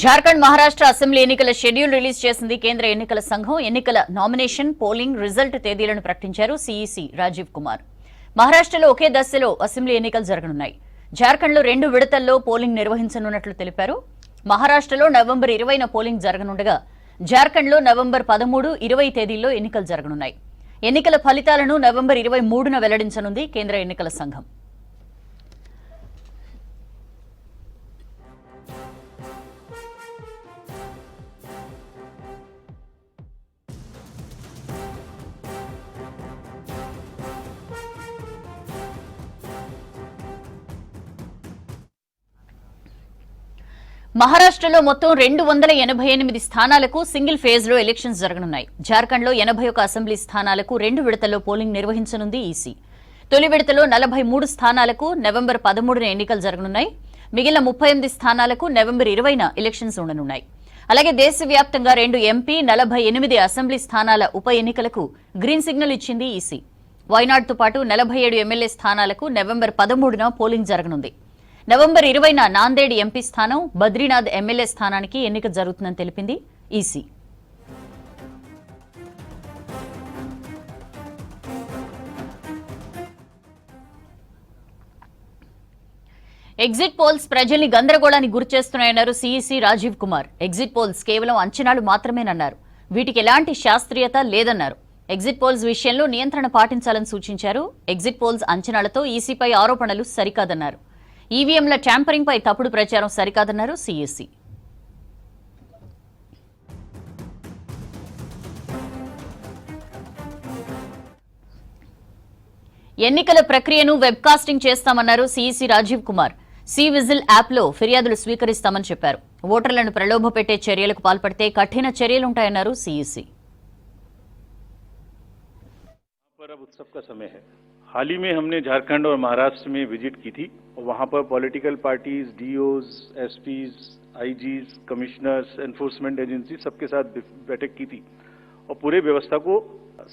Jharkhand Maharashtra assembly ఎన్నికల schedule release చేసింది కేంద్ర ఎన్నికల సంఘం. ఎన్నికల నామినేషన్, పోలింగ్, రిజల్ట్ తేదీలను ప్రకటించారు సీఈసీ రాజీవ్ కుమార్. మహారాష్ట్రలో ఒకే దశలో అసెంబ్లీ ఎన్నికలు జరగనున్నాయి. జార్ఖండ్లో 2 విడతల్లో పోలింగ్ నిర్వహించనున్నట్లు తెలిపారు. మహారాష్ట్రలో నవంబర్ 20న పోలింగ్ జరగనుండగా జార్ఖండ్లో నవంబర్ 13, 20 తేదీల్లో ఎన్నికలు జరగనున్నాయి. ఎన్నికల ఫలితాలను నవంబర్ 23న వెల్లడించనుంది కేంద్ర ఎన్నికల సంఘం. మహారాష్ట్రలో మొత్తం 288 స్థానాలకు సింగిల్ ఫేజ్ లో ఎలక్షన్స్ జరగనున్నాయి. జార్ఖండ్లో 81 అసెంబ్లీ స్థానాలకు 2 విడతల్లో పోలింగ్ నిర్వహించనుంది ఈసీ. తొలి విడతలో 43 స్థానాలకు నవంబర్ 13న ఎన్నికలు జరగనున్నాయి. మిగిలిన 38 స్థానాలకు నవంబర్ 20న ఎలక్షన్స్ ఉండనున్నాయి. అలాగే దేశవ్యాప్తంగా 2 ఎంపీ, 48 అసెంబ్లీ స్థానాల ఉప ఎన్నికలకు గ్రీన్ సిగ్నల్ ఇచ్చింది ఈసీ. వైనాడ్తో పాటు 47 ఎమ్మెల్యే స్థానాలకు నవంబర్ 13న పోలింగ్ జరగనుంది. నవంబర్ 20న నాందేడ్ ఎంపీ స్థానం, బద్రీనాథ్ ఎమ్మెల్యే స్థానానికి ఎన్నిక జరుగుతుందని తెలిపింది ఈసీ. ఎగ్జిట్ పోల్స్ ప్రజల్ని గందరగోళానికి గురిచేస్తున్నాయన్నారు CEC Rajiv Kumar. Exit polls కేవలం అంచనాలు మాత్రమేనన్నారు. వీటికి ఎలాంటి శాస్త్రీయత లేదన్నారు. ఎగ్జిట్ పోల్స్ విషయంలో నియంత్రణ పాటించాలని సూచించారు. ఎగ్జిట్ పోల్స్ అంచనాలతో ఈసీపై ఆరోపణలు సరికాదన్నారు. ఈవీఎంల ట్యాంపరింగ్ పై తప్పుడు ప్రచారం సరికాదన్నారు సీఈసీ. ఎన్నికల ప్రక్రియను వెబ్కాస్టింగ్ చేస్తామన్నారు CEC Rajiv Kumar. C vigil యాప్లో ఫిర్యాదులు స్వీకరిస్తామని చెప్పారు. ఓటర్లను ప్రలోభపెట్టే చర్యలకు పాల్పడితే కఠిన చర్యలుంటాయన్నారు సీఈసీ. हाल ही में हमने झारखंड और महाराष्ट्र में विजिट की थी और वहां पर political parties, DOs, SPs, IGs, commissioners, enforcement agency सबके साथ बैठक की थी और पूरे व्यवस्था को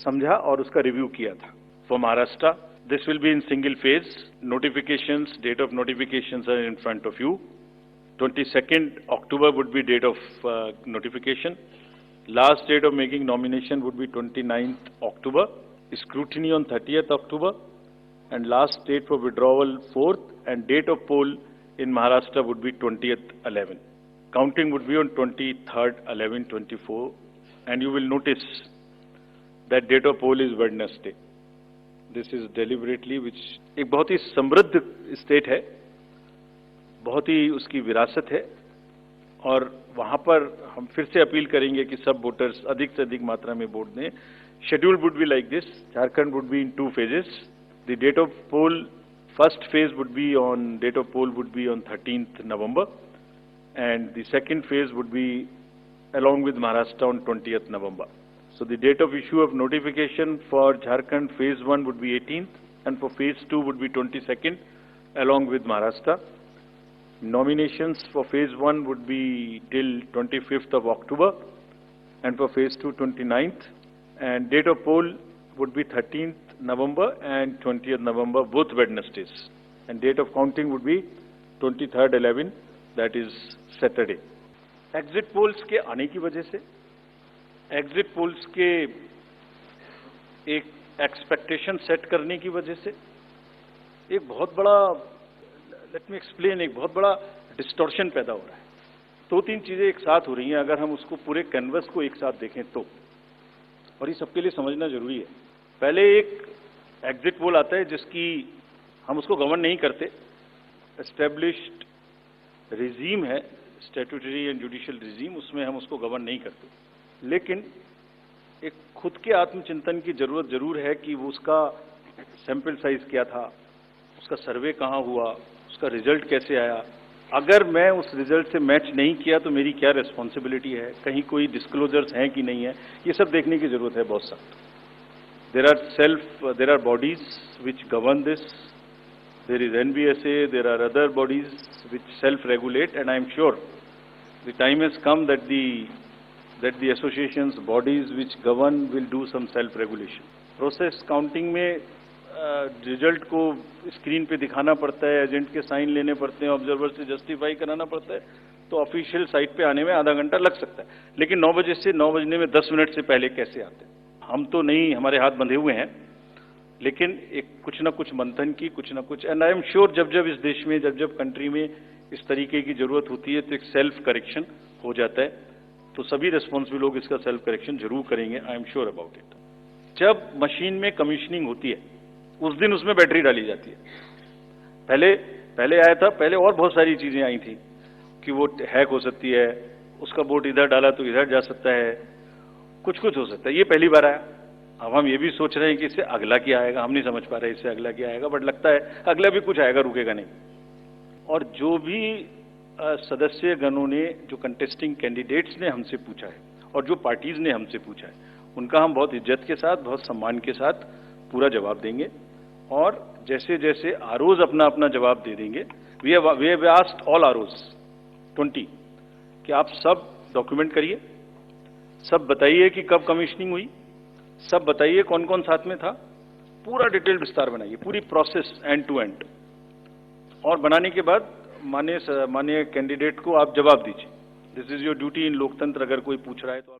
समझा और उसका रिव्यू किया था. For Maharashtra this will be in single phase. Notifications, date of notifications are in front of you. 22nd October would be date of notification. Last date of making nomination would be 29th October. Scrutiny on 30th October, and last date for withdrawal 4th, and date of poll in Maharashtra would be 20th 11. Counting would be on 23rd 11 24, and you will notice that date of poll is Wednesday. This is deliberately, which एक बहुत ही समृद्ध state है, बहुत ही उसकी विरासत है, और वहां पर हम फिर से अपील करेंगे कि सब वोटर्स अधिक से अधिक मात्रा में वोट दें. Schedule would be like this. Jharkhand would be in 2 phases. The date of poll, first phase would be on, date of poll would be on 13th November, and the second phase would be along with Maharashtra on 20th November. So the date of issue of notification for Jharkhand phase 1 would be 18th, and for phase 2 would be 22nd along with Maharashtra. Nominations for phase 1 would be till 25th of October, and for phase 2 29th. And date of poll would be 13th November and 20th November, both Wednesdays. And date of counting would be 23rd 11, that is Saturday. Exit polls के आने की वजह से, exit polls के एक expectation set करने की वजह से एक बहुत बड़ा, let me explain, एक बहुत बड़ा distortion पैदा हो रहा है. 2-3 चीजें एक साथ हो रही हैं अगर हम उसको पूरे कैनवस को एक साथ देखें तो, और ये सबके लिए समझना जरूरी है. पहले एक एग्जिट पोल आता है जिसकी हम उसको गवर्न नहीं करते, एस्टेब्लिश्ड रिजीम है, स्टैट्यूटरी एंड जुडिशियल रिजीम, उसमें हम उसको गवर्न नहीं करते. लेकिन एक खुद के आत्मचिंतन की जरूरत जरूर है कि वो उसका सैंपल साइज क्या था, उसका सर्वे कहाँ हुआ, उसका रिजल्ट कैसे आया. अगर मैं उस रिजल्ट से मैच नहीं किया तो मेरी क्या रिस्पॉन्सिबिलिटी है, कहीं कोई डिस्क्लोजर्स हैं कि नहीं है, ये सब देखने की जरूरत है बहुत सारा. There are bodies which govern this. There is NBSA, there are other bodies which self regulate, and I am sure the time has come that the associations, bodies which govern will do some self regulation. Process counting में result को screen पे दिखाना पड़ता है, agent के sign लेने पड़ते हैं, ऑब्जर्वर से जस्टिफाई कराना पड़ता है. तो ऑफिशियल साइट पे आने में आधा घंटा लग सकता है, लेकिन 9 बजे से 9 बजने में 10 मिनट से पहले कैसे आते हैं? हम तो नहीं, हमारे हाथ बंधे हुए हैं, लेकिन एक कुछ ना कुछ मंथन की, कुछ ना कुछ, एंड आई एम श्योर जब जब इस देश में, जब जब कंट्री में इस तरीके की जरूरत होती है तो एक सेल्फ करेक्शन हो जाता है, तो सभी रिस्पॉन्सिबल लोग इसका सेल्फ करेक्शन जरूर करेंगे, आई एम श्योर अबाउट इट। जब मशीन में कमीशनिंग होती है उस दिन उसमें बैटरी डाली जाती है। पहले आया था, पहले और बहुत सारी चीजें आई थी कि वो हैक हो सकती है, उसका बोर्ड इधर डाला तो इधर जा सकता है, कुछ कुछ हो सकता है। ये पहली बार आया। अब हम ये भी सोच रहे हैं कि इससे अगला क्या आएगा, हम नहीं समझ पा रहे इससे अगला क्या आएगा, बट लगता है अगला भी कुछ आएगा, रुकेगा नहीं। और जो भी सदस्य गणों ने, जो कंटेस्टिंग कैंडिडेट्स ने हमसे पूछा है और जो पार्टीज ने हमसे पूछा है, उनका हम बहुत इज्जत के साथ, बहुत सम्मान के साथ पूरा जवाब देंगे। और जैसे जैसे आरओज अपना अपना जवाब दे देंगे, we have asked all ROs 20 कि आप सब डॉक्यूमेंट करिए, सब बताइए कि कब कमीशनिंग हुई, सब बताइए कौन कौन साथ में था, पूरा डिटेल विस्तार बनाइए, पूरी प्रोसेस एंड टू एंड। और बनाने के बाद माननीय कैंडिडेट को आप जवाब दीजिए। दिस इज योर ड्यूटी इन लोकतंत्र। अगर कोई पूछ रहा है तो